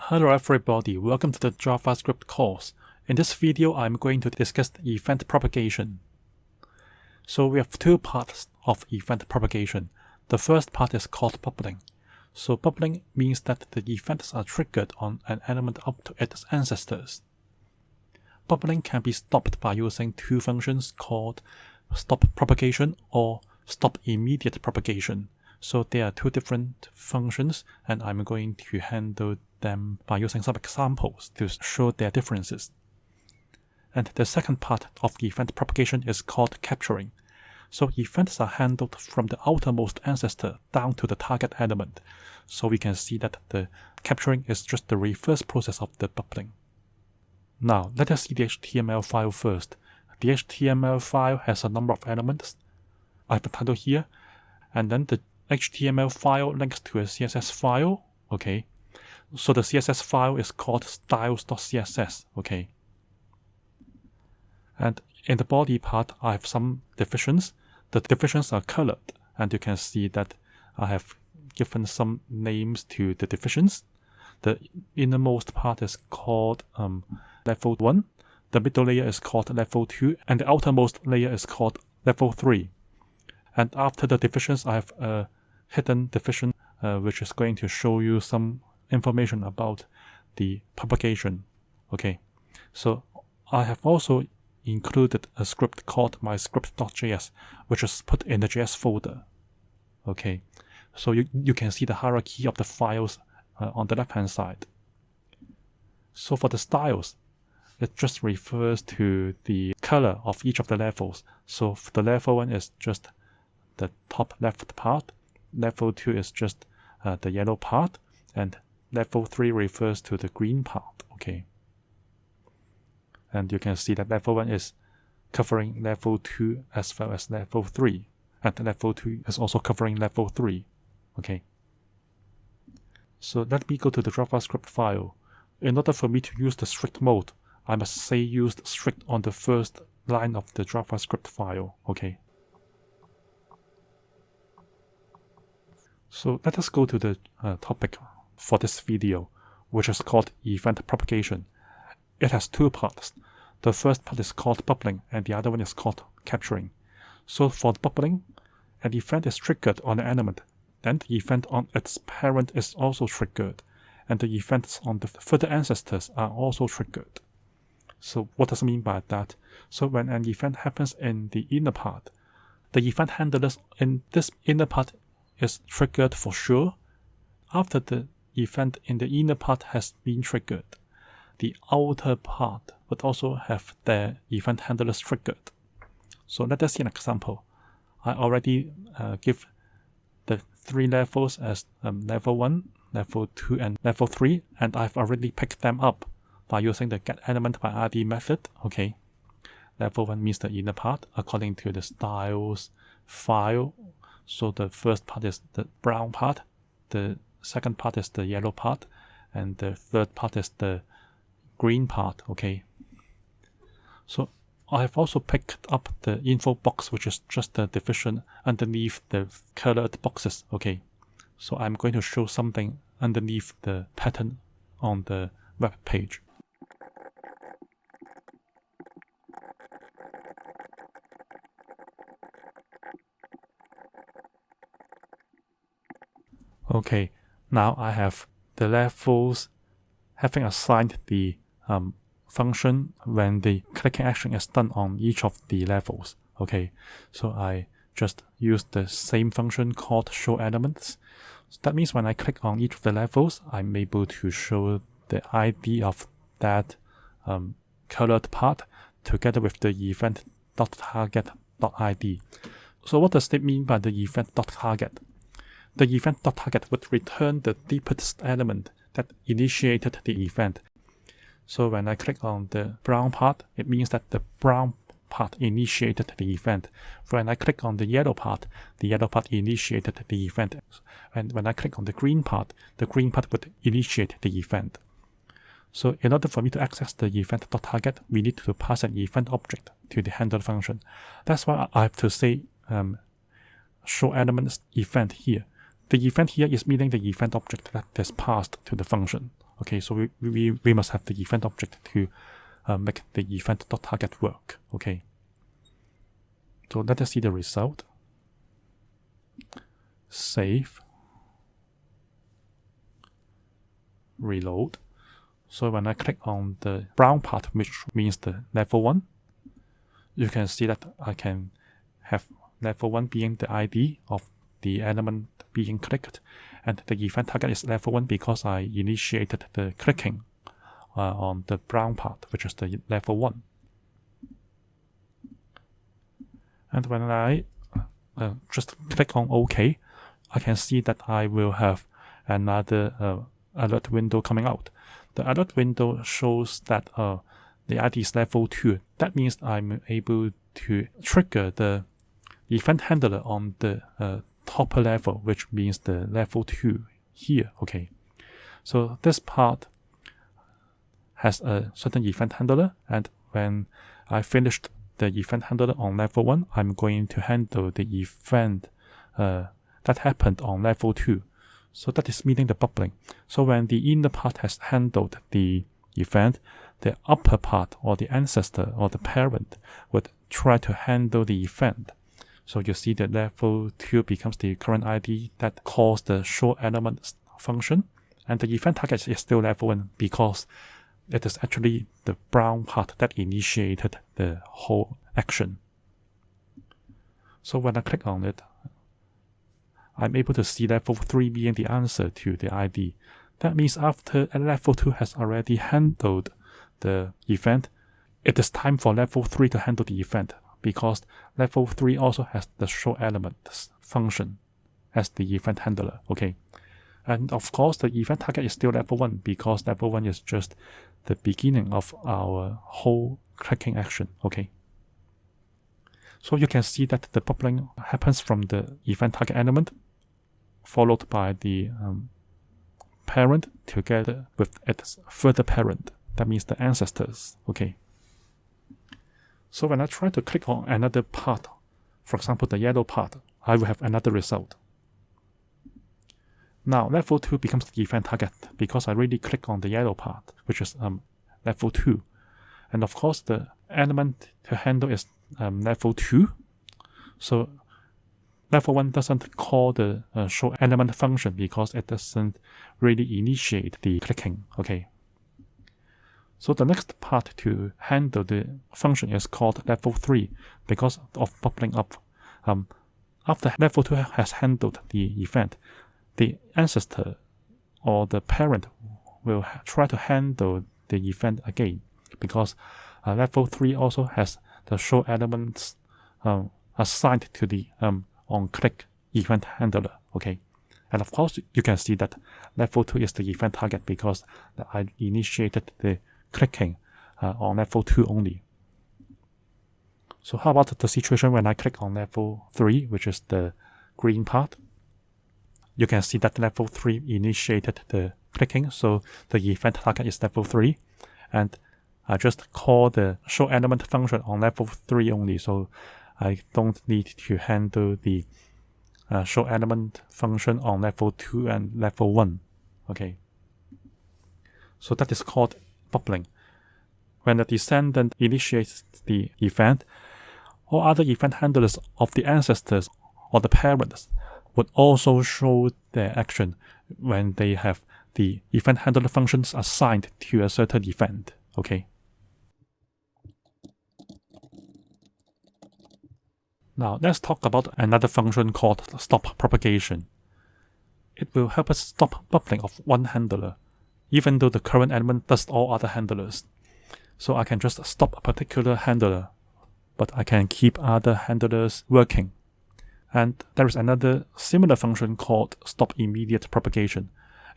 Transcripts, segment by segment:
Hello everybody, welcome to the JavaScript course. In this video, I'm going to discuss event propagation. So we have two parts of event propagation. The first part is called bubbling. So bubbling means that the events are triggered on an element up to its ancestors. Bubbling can be stopped by using two functions called stopPropagation or stopImmediatePropagation. So there are two different functions, and I'm going to handle them by using some examples to show their differences. And the second part of the event propagation is called capturing. So events are handled from the outermost ancestor down to the target element. So we can see that the capturing is just the reverse process of the bubbling. Now let us see the HTML file first. The HTML file has a number of elements. I have a title here, and then the HTML file links to a CSS file. Okay, so the CSS file is called styles.css. Okay, and in the body part, I have some divisions. The divisions are colored, and you can see that I have given some names to the divisions. The innermost part is called level 1, the middle layer is called level 2, and the outermost layer is called level 3. And after the divisions, I have a hidden division which is going to show you some information about the propagation. Okay, so I have also included a script called myscript.js, which is put in the JS folder. Okay, so you can see the hierarchy of the files on the left hand side. So for the styles, it just refers to the color of each of the levels. So the level 1 is just the top left part, level 2 is just the yellow part, and level 3 refers to the green part. Okay, and you can see that level 1 is covering level 2 as well as level 3, and level 2 is also covering level 3. Okay, so let me go to the JavaScript file. In order for me to use the strict mode, I must say used strict on the first line of the JavaScript file. Okay, so let us go to the topic for this video, which is called event propagation. It has two parts. The first part is called bubbling, and the other one is called capturing. So for bubbling, an event is triggered on an element, then the event on its parent is also triggered, and the events on the further ancestors are also triggered. So what does it mean by that? So when an event happens in the inner part, the event handlers in this inner part is triggered for sure. After the event in the inner part has been triggered, the outer part would also have their event handlers triggered. So let us see an example. I already give the three levels as level 1, level 2, and level 3, and I've already picked them up by using the getElementById method. Okay, level 1 means the inner part according to the styles file. So the first part is the brown part, the second part is the yellow part, and the third part is the green part. Okay, so I have also picked up the info box, which is just the division underneath the colored boxes. Okay, so I'm going to show something underneath the pattern on the web page. Okay, now I have the levels having assigned the function when the clicking action is done on each of the levels. Okay, so I just use the same function called showElements. So that means when I click on each of the levels, I'm able to show the ID of that colored part together with the event.target.id. So what does it mean by the event.target? The event.target would return the deepest element that initiated the event. So when I click on the brown part, it means that the brown part initiated the event. When I click on the yellow part initiated the event. And when I click on the green part would initiate the event. So in order for me to access the event.target, we need to pass an event object to the handler function. That's why I have to say showElements event here. The event here is meaning the event object that is passed to the function. Okay, so we must have the event object to make the event.target work. Okay, so let us see the result. Save, reload. So when I click on the brown part, which means the level 1, you can see that I can have level 1 being the ID of the element being clicked, and the event target is level 1 because I initiated the clicking on the brown part, which is the level 1. And when I just click on OK, I can see that I will have another alert window coming out. The alert window shows that the ID is level 2. That means I'm able to trigger the event handler on the top level, which means the level 2 here. Okay, so this part has a certain event handler, and when I finished the event handler on level 1, I'm going to handle the event that happened on level 2. So that is meaning the bubbling. So when the inner part has handled the event, the upper part or the ancestor or the parent would try to handle the event. So you see that level 2 becomes the current ID that calls the show element function, and the event target is still level 1 because it is actually the brown part that initiated the whole action. So when I click on it, I'm able to see level 3 being the answer to the ID. That means after level 2 has already handled the event, it is time for level 3 to handle the event, because level 3 also has the show element function as the event handler. Okay, and of course the event target is still level 1 because level 1 is just the beginning of our whole clicking action. Okay, so you can see that the bubbling happens from the event target element followed by the parent together with its further parent. That means the ancestors. Okay, so when I try to click on another part, for example the yellow part, I will have another result. Now level 2 becomes the event target because I really click on the yellow part, which is level 2. And of course the element to handle is level 2. So level 1 doesn't call the show element function because it doesn't really initiate the clicking. Okay, so the next part to handle the function is called level 3 because of bubbling up. After level 2 has handled the event, the ancestor or the parent will try to handle the event again because level 3 also has the show elements assigned to the onClick event handler. Okay, and of course you can see that level 2 is the event target because I initiated the clicking on level 2 only. So how about the situation when I click on level 3, which is the green part? You can see that level 3 initiated the clicking, so the event target is level 3, and I just call the show element function on level 3 only, so I don't need to handle the show element function on level 2 and level 1. Okay, so that is called bubbling. When the descendant initiates the event, all other event handlers of the ancestors or the parents would also show their action when they have the event handler functions assigned to a certain event. Okay. Now let's talk about another function called stopPropagation. It will help us stop bubbling of one handler, even though the current element does all other handlers. So I can just stop a particular handler, but I can keep other handlers working. And there is another similar function called stopImmediatePropagation.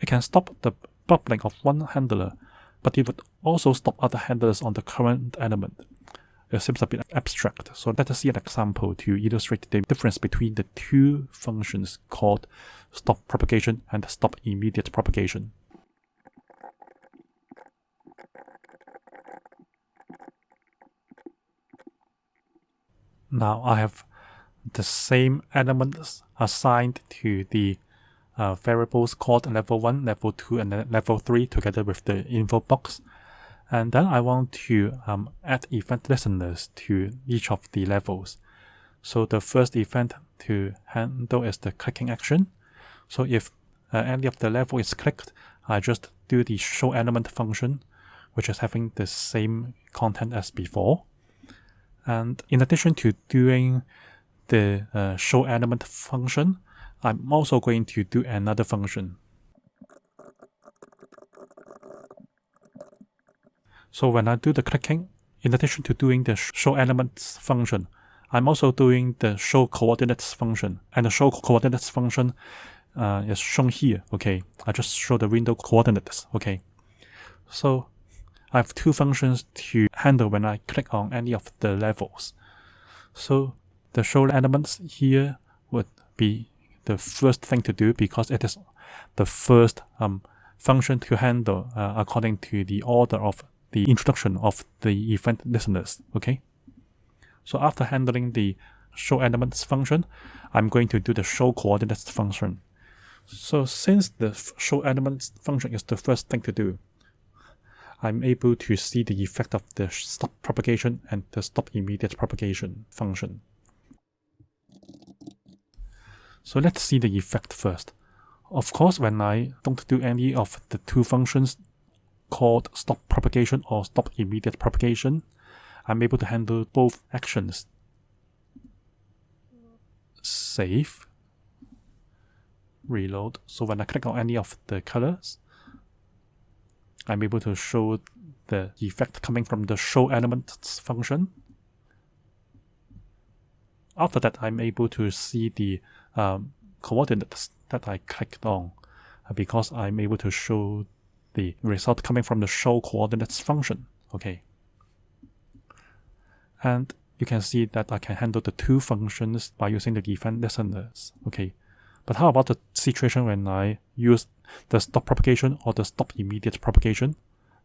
It can stop the bubbling of one handler, but it would also stop other handlers on the current element. It seems a bit abstract, so let us see an example to illustrate the difference between the two functions called stopPropagation and stopImmediatePropagation. Now I have the same elements assigned to the variables called level 1, level 2, and then level 3 together with the info box. And then I want to add event listeners to each of the levels. So the first event to handle is the clicking action. So if any of the level is clicked, I just do the show element function, which is having the same content as before. And in addition to doing the show element function, I'm also going to do another function. So when I do the clicking, in addition to doing the show elements function, I'm also doing the show coordinates function. And the show coordinates function is shown here, okay? I just show the window coordinates, okay? So I have two functions to handle when I click on any of the levels. So the show elements here would be the first thing to do because it is the first function to handle according to the order of the introduction of the event listeners, okay? So after handling the show elements function, I'm going to do the show coordinates function. So since the show elements function is the first thing to do, I'm able to see the effect of the stopPropagation and the stopImmediatePropagation function. So let's see the effect first. Of course, when I don't do any of the two functions called stopPropagation or stopImmediatePropagation, I'm able to handle both actions. Save, reload. So when I click on any of the colors, I'm able to show the effect coming from the show elements function. After that, I'm able to see the coordinates that I clicked on because I'm able to show the result coming from the show coordinates function, okay? And you can see that I can handle the two functions by using the event listeners, okay? But how about the situation when I use the stopPropagation or the stopImmediatePropagation?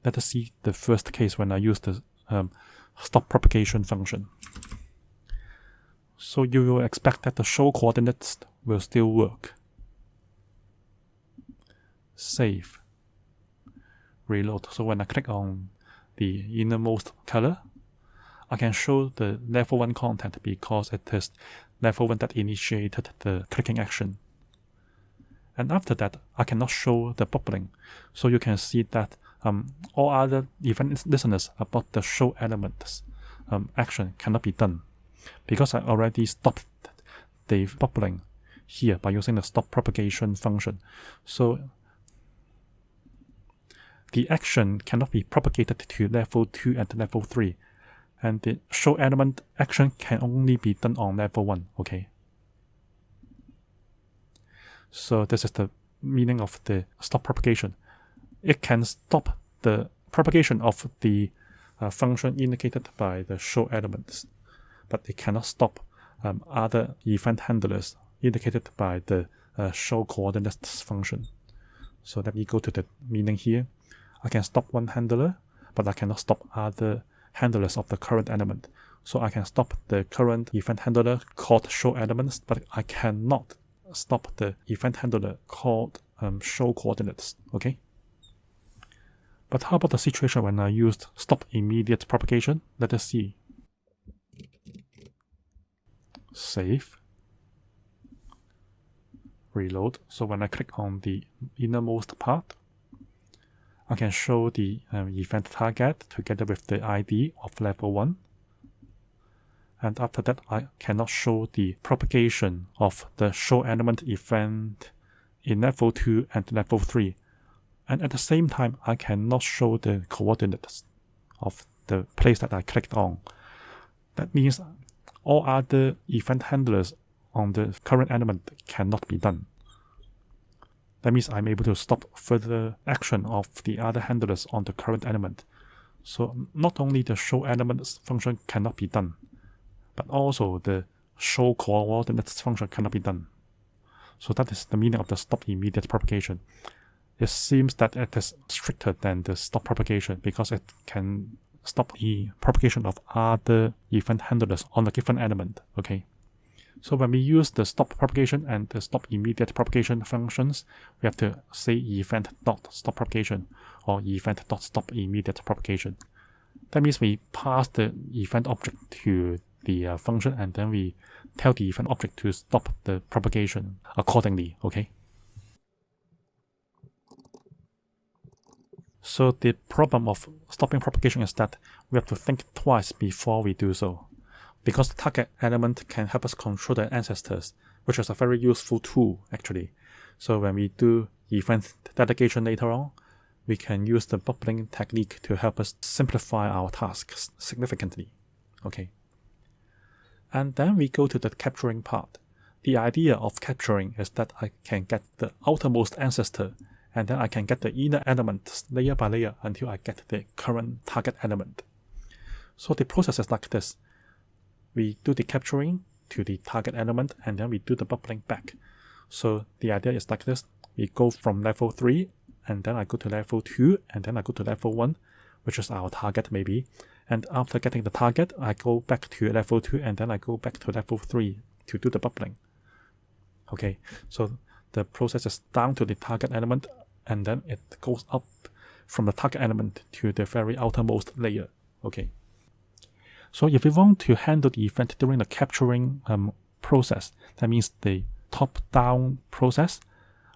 Let us see the first case when I use the stopPropagation function. So you will expect that the show coordinates will still work. Save, reload. So when I click on the innermost color, I can show the level 1 content because it is level 1 that initiated the clicking action. And after that, I cannot show the bubbling. So you can see that all other event listeners about the show elements action cannot be done because I already stopped the bubbling here by using the stopPropagation function. So the action cannot be propagated to level 2 and level 3. And the show element action can only be done on level 1, okay? So this is the meaning of the stopPropagation. It can stop the propagation of the function indicated by the show elements, but it cannot stop other event handlers indicated by the show coordinates function. So let me go to the meaning here. I can stop one handler, but I cannot stop other handlers of the current element. So I can stop the current event handler called show elements, but I cannot stop the event handler called show coordinates, okay? But how about the situation when I used stopImmediatePropagation? Let us see. Save, reload. So when I click on the innermost part, I can show the event target together with the ID of level 1. And after that, I cannot show the propagation of the show element event in level 2 and level 3. And at the same time, I cannot show the coordinates of the place that I clicked on. That means all other event handlers on the current element cannot be done. That means I'm able to stop further action of the other handlers on the current element. So not only the show elements function cannot be done, but also the show coordinates function cannot be done. So that is the meaning of the stopImmediatePropagation. It seems that it is stricter than the stopPropagation because it can stop the propagation of other event handlers on a given element, okay? So when we use the stopPropagation and the stopImmediatePropagation functions, we have to say event.stopPropagation or event.stopImmediatePropagation. That means we pass the event object to the function, and then we tell the event object to stop the propagation accordingly, okay? So the problem of stopping propagation is that we have to think twice before we do so, because the target element can help us control the ancestors, which is a very useful tool actually. So when we do event delegation later on, we can use the bubbling technique to help us simplify our tasks significantly, okay? And then we go to the capturing part. The idea of capturing is that I can get the outermost ancestor, and then I can get the inner elements layer by layer until I get the current target element. So the process is like this. We do the capturing to the target element, and then we do the bubbling back. So the idea is like this. We go from level 3, and then I go to level 2, and then I go to level 1, which is our target maybe. And after getting the target, I go back to level 2, and then I go back to level 3 to do the bubbling. Okay, so the process is down to the target element, and then it goes up from the target element to the very outermost layer. Okay. So if we want to handle the event during the capturing process, that means the top-down process,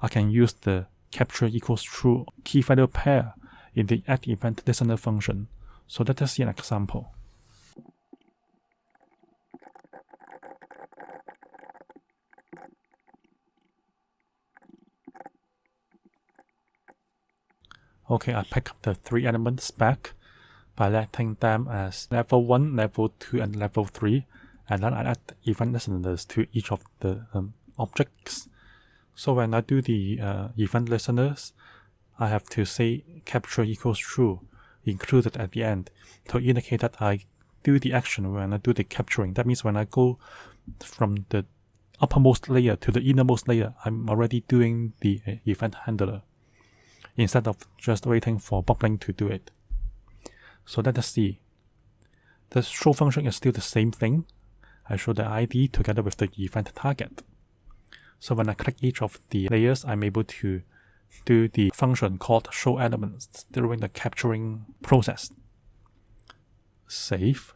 I can use the capture equals true key value pair in the addEventListener function. So let us see an example. Okay, I pick up the 3 elements back by letting them as level 1, level 2, and level 3, and then I add event listeners to each of the objects. So when I do the event listeners, I have to say capture equals true included at the end to indicate that I do the action when I do the capturing. That means when I go from the uppermost layer to the innermost layer, I'm already doing the event handler instead of just waiting for bubbling to do it. So let us see. The show function is still the same thing. I show the ID together with the event target. So when I click each of the layers, I'm able to do the function called showElements during the capturing process. Save.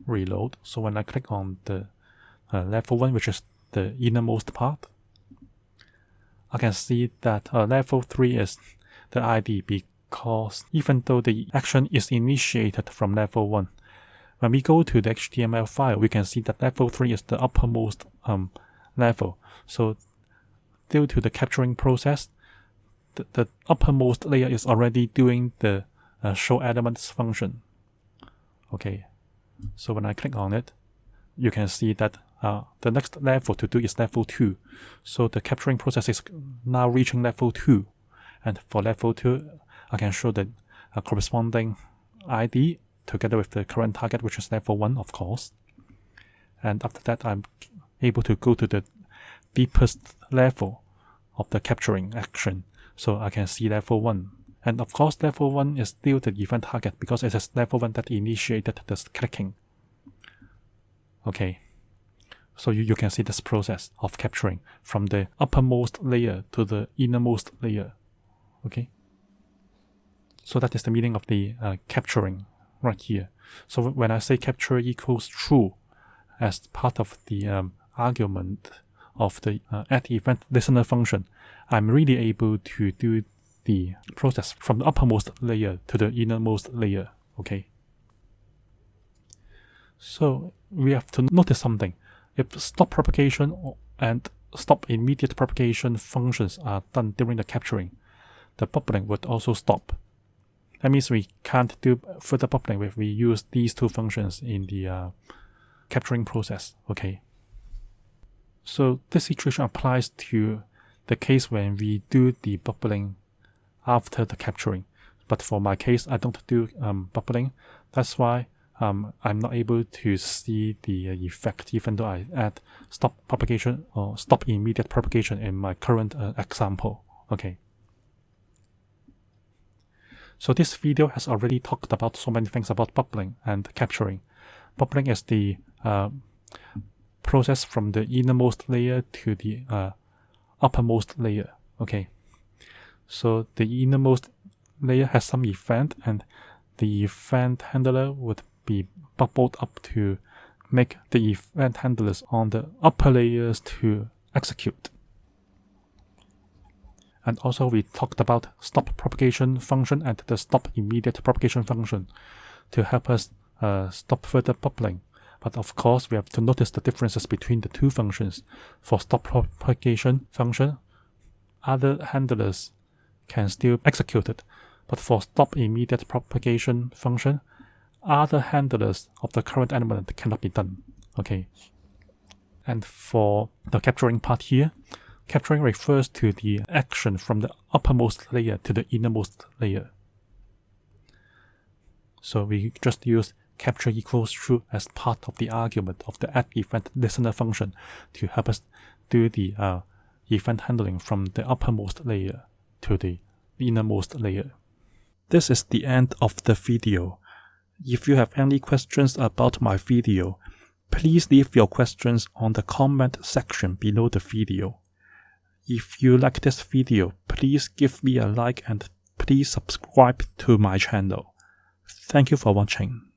Reload. So when I click on the level 1, which is the innermost part, I can see that level 3 is the ID because even though the action is initiated from level 1, when we go to the HTML file, we can see that level 3 is the uppermost level. So due to the capturing process, the uppermost layer is already doing the showElements function. Okay, so when I click on it, you can see that the next level to do is level 2. So the capturing process is now reaching level 2. And for level 2, I can show the corresponding ID together with the current target, which is level 1, of course. And after that, I'm able to go to the deepest level of the capturing action. So I can see level 1. And of course, level 1 is still the event target because it is level 1 that initiated this clicking. Okay. So you can see this process of capturing from the uppermost layer to the innermost layer. Okay. So that is the meaning of the capturing right here. So when I say capture equals true as part of the argument of the addEventListener function, I'm really able to do the process from the uppermost layer to the innermost layer. Okay. So we have to notice something. If stopPropagation and stopImmediatePropagation functions are done during the capturing, the bubbling would also stop. That means we can't do further bubbling if we use these 2 functions in the capturing process. Okay. So this situation applies to the case when we do the bubbling after the capturing. But for my case, I don't do bubbling. That's why I'm not able to see the effect even though I add stopPropagation or stopImmediatePropagation in my current example. Okay. So this video has already talked about so many things about bubbling and capturing. Bubbling is the process from the innermost layer to the uppermost layer. Okay, so the innermost layer has some event, and the event handler would be bubbled up to make the event handlers on the upper layers to execute. And also we talked about stopPropagation function and the stopImmediatePropagation function to help us stop further bubbling. But of course, we have to notice the differences between the two functions. For stopPropagation function, other handlers can still execute it. But for stopImmediatePropagation function, other handlers of the current element cannot be done. Okay. And for the capturing part here, capturing refers to the action from the uppermost layer to the innermost layer. So we just use capture equals true as part of the argument of the addEventListener function to help us do the event handling from the uppermost layer to the innermost layer. This is the end of the video. If you have any questions about my video, please leave your questions on the comment section below the video. If you like this video, please give me a like and please subscribe to my channel. Thank you for watching.